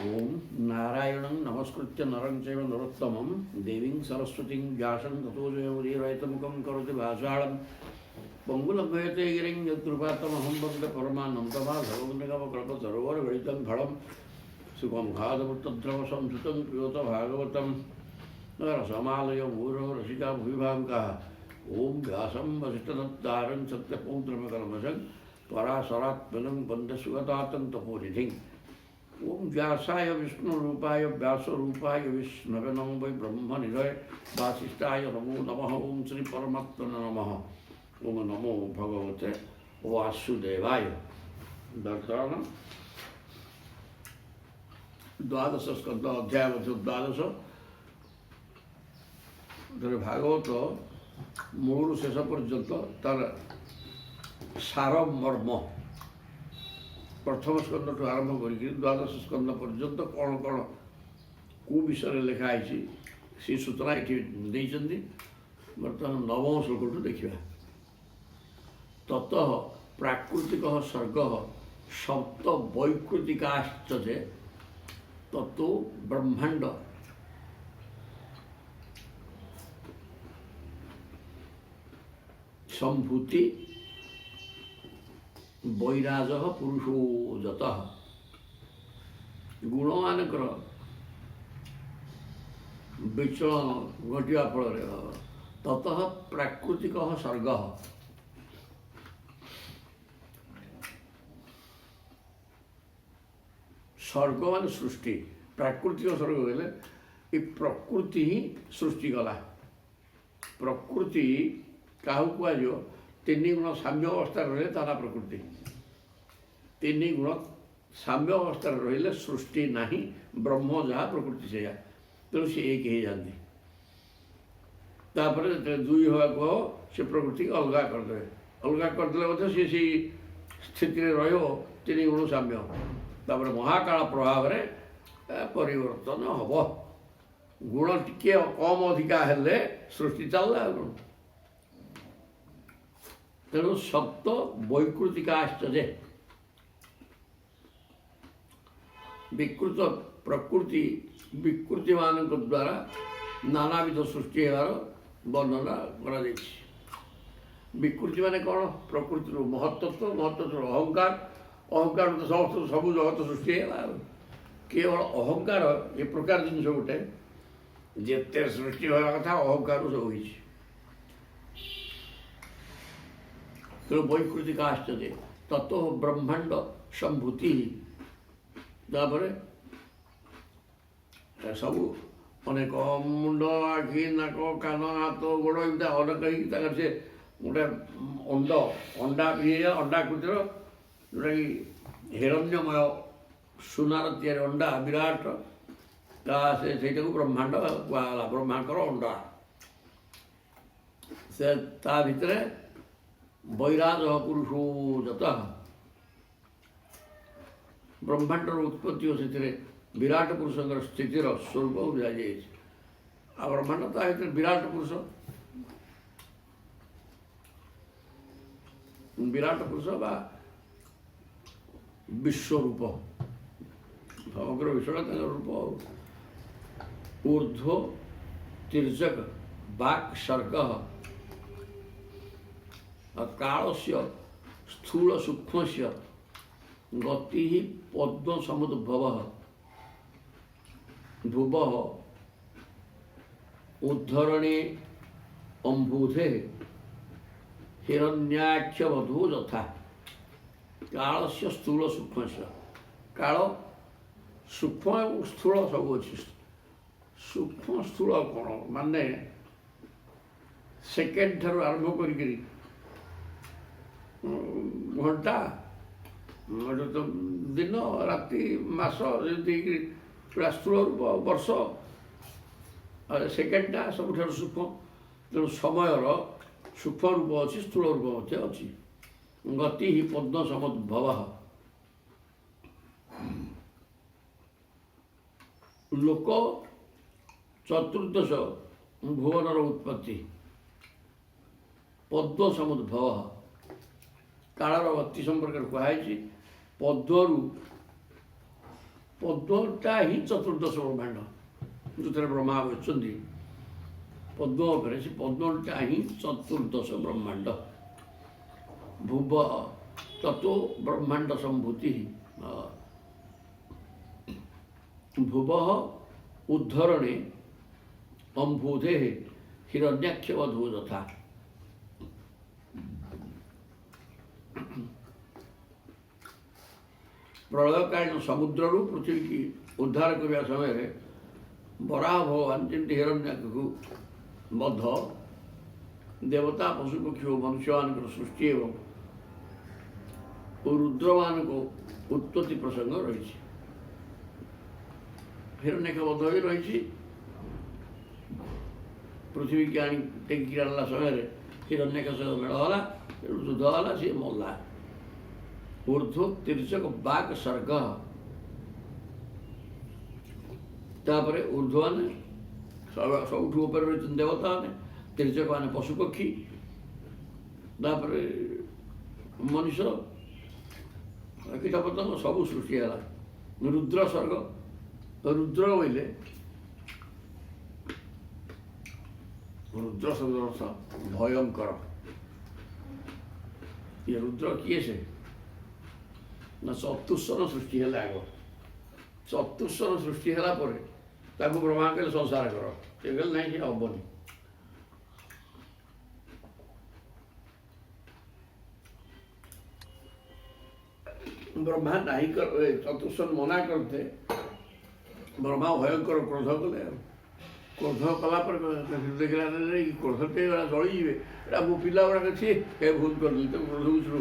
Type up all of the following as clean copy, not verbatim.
ओं नारायणं नमस्कृत्य नरं चैव नरोत्तमं देवीं सरस्वतीं व्यासं ततो जयमुदीरयतमुखं करोति भाषाळं पङ्गुलभयते गिरिं यत्कृपातमहं वन्दे परमानन्दमाधवनिगमकल्पतरोर्गलितं फलं सुखमुखादमुत्तद्रवसंसुतं प्रियोत भागवतं रसमालय भूरो रसिका भूविभावुकाः ॐ व्यासं वसिष्ठदत्तारं सत्यपौत्रमकर्मजं पराशरात्मनं वन्दे सुगतातं तपोनिधिं ओं व्यासाय विष्णुरूपाय व्यासरूपाय विष्णवे नमो वै ब्रह्मनिधये वासिष्ठाय नमो नमः ओं श्री परमात्मने नमः ओं नमो भगवते वासुदेवाय। दर्शन द्वादश स्कंद अध्याय द्वादश भागवत मूल शेष पर्यंत तार सार मर्म प्रथम स्कंद ठू आरंभ कर द्वादश स्कंद पर्यंत कौन कौन कौ विषय लिखाई सी सूचना ये बर्तमान नवम श्लोक देखा ततः प्राकृतिक सर्ग सप्त वैकृतिकाश्च तत्व ब्रह्मांड संभूति वैराज पुरुषोजत गुण मानकर विचलन घटा फल ततः प्राकृतिक सर्ग सर्ग मान सृष्टि प्राकृतिक सर्ग बोले ये प्रकृति ही सृष्टि कला प्रकृति क्या कह तीन गुण साम्य अवस्था रही तारा प्रकृति तीन गुण साम्य अवस्था रही सृष्टि नहीं ब्रह्म जहाँ प्रकृति से तेणु सी एक ही जाती दुई हवा कह से प्रकृति अलग करदे अलग करदे सी सी स्थिति तीन गुण साम्य तापर महाकाल प्रभाव में परिवर्तन हम गुण टिके कम अधिका हेले सृष्टि चलला तेणु सप्त वैकृतिकाश्चर्य विकृत प्रकृति विकृति मान द्वारा नानाविध सृष्टि होवार वर्णना करा विकृति माने कौन प्रकृति महत्त्व महत्त्व अहंकार अहंकार तो समस्त सब जगत सृष्टि है केवल अहंकार ये प्रकार जिन गोटे जिते सृष्टि होगा कथा अहंकार सब हो तेणु वैकृतिकाश्चर्य तत्व ब्रह्मांड संभूति सब अनेक मुंड आखि नाक कान हाथ गोड़ एमती अनेक से गोटे अंडा अंडाकृतिर जोटा कि हिरण्यमय सुनार तैयारी अंडा विराट से ब्रह्मांड कहला ब्रह्मांडर अंडा से ता भितर वैराज पुरुषोजत ब्रह्मांडर उत्पत्ति और से विराट पुरुष स्थितिर स्वरूप बुझाई आ ब्रह्मांड ता भर विराट पुरुष बा विश्वरूप समग्र विश्व रूप ऊर्ध्व तिर्जक वाक् सर्ग काल से स्थूल सूक्ष्म से गति पद्म समुद्भव भुव उद्धरणे अम्बुधे हिरण्याक्षवधू यथा काल से स्थूल सूक्ष्म से काल सूक्ष्म और स्थूल सब अच्छी सूक्ष्म स्थूल कौन माने सेकेंड ठार आरंभ कर घंटा तो दिन राति मास पूरा स्थूल रूप वर्ष सेकेंडटा सब सूक्ष्म तेणु समयर सूक्ष्म रूप अच्छी स्थूल रूप अच्छी गति ही पद्म समुद्भव लोक चतुर्दश भुवनर उत्पत्ति पद्म समुद्भव कालर गति संपर्क कहुई पद्मरु ପଦ୍ମଟା ହିଁ ଚତୁର୍ଦ୍ଦଶ ବ୍ରହ୍ମାଣ୍ଡ ଯେଉଁଥିରେ ବ୍ରହ୍ମା ବସିଛନ୍ତି ପଦ୍ମ ଉପରେ, ସେ ପଦ୍ମଟା ହିଁ ଚତୁର୍ଦ୍ଦଶ ବ୍ରହ୍ମାଣ୍ଡ। ଭୁବ ତତ୍ତ୍ୱ ବ୍ରହ୍ମାଣ୍ଡ ସମ୍ଭୂତି ଭୁବ ଉଦ୍ଧରଣେ ଅମ୍ଭୁଧେ ହିରଣ୍ୟାକ୍ଷ ବଧୂ ଯଥା। ପ୍ରଳୟକାଳୀନ ସମୁଦ୍ରରୁ ପୃଥିବୀକି ଉଦ୍ଧାର କରିବା ସମୟରେ ବରାହ ଭଗବାନ ଯେମିତି ହିରଣ୍ୟାକ୍ଷକୁ ବଧ, ଦେବତା ପଶୁପକ୍ଷୀ ଓ ମନୁଷ୍ୟମାନଙ୍କର ସୃଷ୍ଟି ଏବଂ ରୁଦ୍ରମାନଙ୍କ ଉତ୍ପତ୍ତି ପ୍ରସଙ୍ଗ ରହିଛି। ହିରଣ୍ୟାକ୍ଷ ବଧ ବି ରହିଛି। ପୃଥିବୀକି ଆଣି ଟେକିକି ଆଣିଲା ସମୟରେ ହିରଣ୍ୟାକ୍ଷ ସହିତ ମେଳ ହେଲା, ଯୁଦ୍ଧ ହେଲା, ସିଏ ମଲା। ଊର୍ଦ୍ଧ୍ୱ ତିର୍ଯକ ବାକ୍ ସର୍ଗ, ତାପରେ ଊର୍ଦ୍ଧ୍ୱ ମାନେ ସବୁଠୁ ଉପରେ ରହିଛନ୍ତି ଦେବତା ମାନେ, ତିର୍ଯକ ମାନେ ପଶୁପକ୍ଷୀ, ତାପରେ ମଣିଷ, କୀଟପତଙ୍ଗ ସବୁ ସୃଷ୍ଟି ହେଲା। ରୁଦ୍ର ସ୍ୱର୍ଗ, ରୁଦ୍ର ବୋଇଲେ ରୁଦ୍ର ଶବ୍ଦ ଅର୍ଥ ଭୟଙ୍କର। ଇଏ ରୁଦ୍ର କିଏ? ସେ ନା ଚତୁଃଶ୍ୱର ସୃଷ୍ଟି ହେଲେ ଆଗ। ଚତୁଃଶ୍ୱର ସୃଷ୍ଟି ହେଲା ପରେ ତାକୁ ବ୍ରହ୍ମା କହିଲେ ସଂସାର କର, ସେ କହିଲେ ନାହିଁ, ସେ ହବନି। ବ୍ରହ୍ମା ନାହିଁ ଚତୁଃଶ୍ୱର ମନା କରିଥିଲେ। ବ୍ରହ୍ମା ଭୟଙ୍କର କ୍ରୋଧ କଲେ। ଆଉ କ୍ରୋଧ କଲା ପରେ ଦେଖିଲା କ୍ରୋଧଟେ ଜଳିଯିବେ, ଏଇଟା ମୋ ପିଲା ଗୁଡ଼ାକ ସିଏ ଭୁଲ କରିଦେଲି, ତାକୁ କ୍ରୋଧକୁ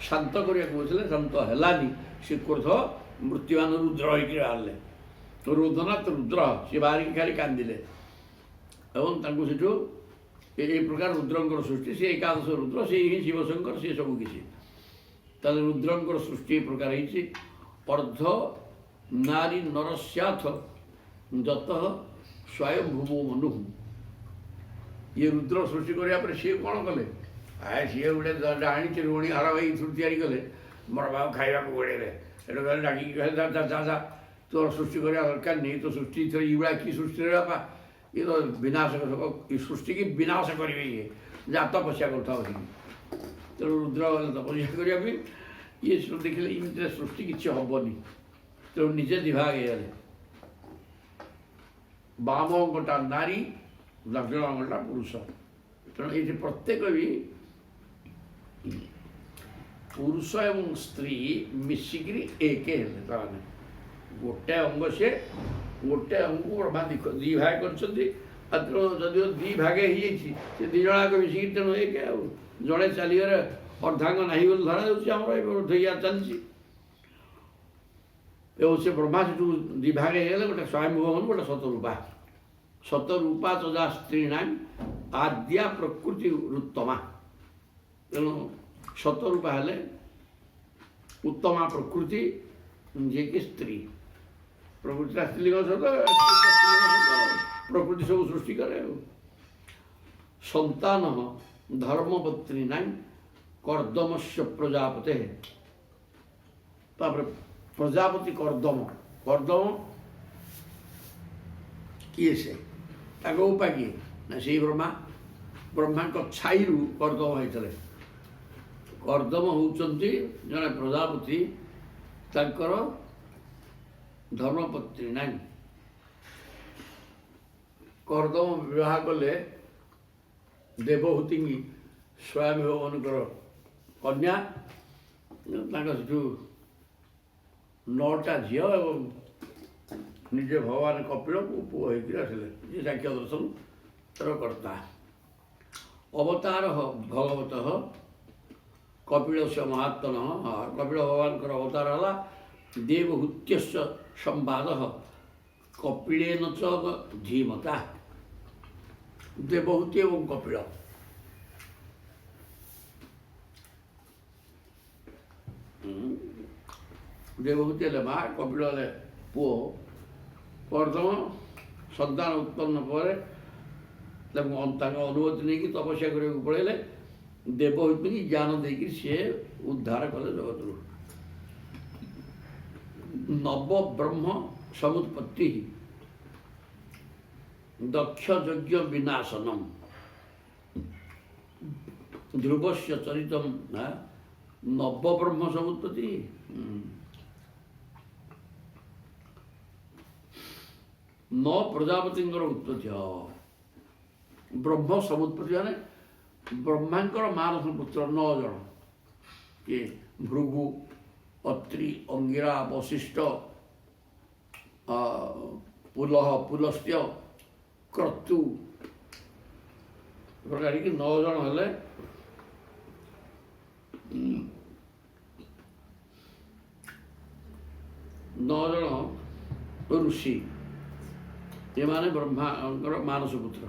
ଶାନ୍ତ କରିବାକୁ ବସିଲେ, ଶାନ୍ତ ହେଲାନି। ସେ କ୍ରୋଧ ମୃତ୍ୟୁମାନ ରୁଦ୍ର ହେଇକି ବାହାରିଲେ। ରୁଦ୍ରନାଥ ରୁଦ୍ର ସିଏ ବାହାରିକି ଖାଲି କାନ୍ଦିଲେ ଏବଂ ତାଙ୍କୁ ସେଠୁ এই প্রকার রুদ্রঙ্কর সৃষ্টি, সে একাদশ রুদ্র, সেই হি শিবশঙ্কর, সে সবু কিছু। তাহলে রুদ্রঙ্কর সৃষ্টি এই প্রকার হয়েছে। অর্ধ নারী নরস্যাথ যত স্বয়ংভূম মনু। ইয়ে রুদ্র সৃষ্টি করা পরে সে কଣ কলে? সি গোটে ଆଣିଛି ରୁଣୀ ହାର ଭାଇ ତିଆରି କଲେ, ମୋର ବାବୁ ଖାଇବାକୁ ଗୋଡ଼େଇଲେ। ସେଠୁ କହିଲେ ଡାକିକି କହିଲେ ଯା ଯା, ତୋର ସୃଷ୍ଟି କରିବା ଦରକାର ନେଇ, ତୋ ସୃଷ୍ଟି ଏଇଭଳିଆ କି ସୃଷ୍ଟିରେ ବାପା, ଇଏ ତ ବିନାଶ, ସୃଷ୍ଟିକି ବିନାଶ କରିବେ, ଇଏ ଯା ତପସ୍ୟା କରୁଥାଉ ବସିକି। ତେଣୁ ରୁଦ୍ର ଗଲେ ତପସ୍ୟା କରିବା ପାଇଁ। ଇଏ ଦେଖିଲେ ଏମିତିରେ ସୃଷ୍ଟି କିଛି ହବନି, ତେଣୁ ନିଜେ ଦିଭାଗ ହେଇଗଲେ। ବାମ ଅଙ୍ଗଟା ନାରୀ, ଦକ୍ଷିଣ ଅଙ୍ଗଟା ପୁରୁଷ। ତେଣୁ ଏଇଠି ପ୍ରତ୍ୟେକ ବି ପୁରୁଷ ଏବଂ ସ୍ତ୍ରୀ ମିଶିକିରି ଏକ ହେଲେ। ତାମାନେ ଗୋଟେ ଅଙ୍ଗ, ସେ ଗୋଟେ ଅଙ୍ଗକୁ ବ୍ରହ୍ମା ଦି ଭାଗ କରିଛନ୍ତି। ଯଦିଓ ଦି ଭାଗ ହେଇଯାଇଛି, ସେ ଦି ଜଣ ଯାକ ମିଶିକି ତେଣୁ ଏକ। ଆଉ ଜଣେ ଚାଲିଗଲେ ଅର୍ଦ୍ଧାଙ୍ଗ ନାହିଁ ବୋଲି ଧରାଯାଉଛି, ଆମର ଏବେ ଧୋଇଆ ଚାଲିଛି। ଏବଂ ସେ ବ୍ରହ୍ମା ସେଠୁ ଦି ଭାଗ ହେଇଗଲେ, ଗୋଟେ ସ୍ୱୟଂଭୂ ମନୁ, ଗୋଟେ ଶତରୂପା। ଶତରୂପା ତଦା ସ୍ତ୍ରୀଣାଂ ଆଦ୍ୟା ପ୍ରକୃତି ଉତ୍ତମା। ତେଣୁ ଶତରୂପା ହେଲେ ଉତ୍ତମା ପ୍ରକୃତି, ଯିଏକି ସ୍ତ୍ରୀ। ପ୍ରକୃତିଟା ସ୍ତ୍ରୀଲିଙ୍ଗ ସହିତ ପ୍ରକୃତି ସବୁ ସୃଷ୍ଟି କରେ। ଆଉ ସନ୍ତାନ ଧର୍ମପତ୍ନୀ ନାହିଁ କର୍ଦ୍ଦମସ୍ୟ ପ୍ରଜାପତେ। ତାପରେ ପ୍ରଜାପତି କର୍ଦ୍ଦମ, କର୍ଦ୍ଦମ କିଏ? ସେ ତାଙ୍କ ଉପା କିଏ? ନା ସେଇ ବ୍ରହ୍ମା। ବ୍ରହ୍ମାଙ୍କ ଛାଇରୁ କର୍ଦ୍ଦମ ହେଇଥିଲେ। କର୍ଦ୍ଦମ ହେଉଛନ୍ତି ଜଣେ ପ୍ରଜାପତି, ତାଙ୍କର ଧର୍ମପତ୍ନୀ ନାହିଁ। କର୍ଦ୍ଦମ ବିବାହ କଲେ ଦେବହୂତିଙ୍କି ସ୍ୱୟଂଭୂ ମନୁଙ୍କର କନ୍ୟା। ତାଙ୍କ ସେଠୁ 9ଟା ଝିଅ ଏବଂ ନିଜେ ଭଗବାନ କପିଳ ପୁଅ ହେଇକି ଆସିଲେ, ଯିଏ ସାକ୍ଷ୍ୟ ଦର୍ଶନର କର୍ତ୍ତା। ଅବତାର ଭଗବତ କପିଳସ୍ୟ ମହାତ୍ମନଃ। କପିଳ ଭଗବାନଙ୍କର ଅବତାର ହେଲା। ଦେବହୂତ୍ୟସ୍ୟ ସମ୍ବାଦ କପିଳେନ ଚ ଧୀମତା। ଦେବହୂତି ଏବଂ କପିଳ, ଦେବହୂତି ହେଲେ ମା, କପିଳ ହେଲେ ପୁଅ। କର୍ଦ୍ଦମ ସନ୍ତାନ ଉତ୍ପନ୍ନ ପରେ ତାଙ୍କ ଅନୁମତି ନେଇକି ତପସ୍ୟା କରିବାକୁ ପଳେଇଲେ। ଦେବହୂତିକି ଜ୍ଞାନ ଦେଇକି ସିଏ ଉଦ୍ଧାର କଲେ ଜଗତରୁ। ନବ ବ୍ରହ୍ମ ସମୁତ୍ପତ୍ତି ଦକ୍ଷ ଯଜ୍ଞ ବିନାଶନମ୍ ଧ୍ରୁବସ୍ୟ ଚରିତମ୍ ନବବ୍ରହ୍ମ ସମୁତ୍ପତ୍ତି। ନ ପ୍ରଜାପତିଙ୍କର ଉତ୍ପତ୍ତି ବ୍ରହ୍ମ ସମୁତ୍ପତ୍ତି ମାନେ ବ୍ରହ୍ମାଙ୍କର ମାନସ ପୁତ୍ର 9 ଜଣ କିଏ ଭୃଗୁ ଅତ୍ରି ଅଙ୍ଗିରା ବଶିଷ୍ଠ ପୁଲହ ପୁଲସ୍ତ୍ୟ କ୍ରତୁ ପ୍ରକାରିକି 9 ଜଣ ହେଲେ 9 ଜଣ ଋଷି ଏମାନେ ବ୍ରହ୍ମାଙ୍କର ମାନସ ପୁତ୍ର।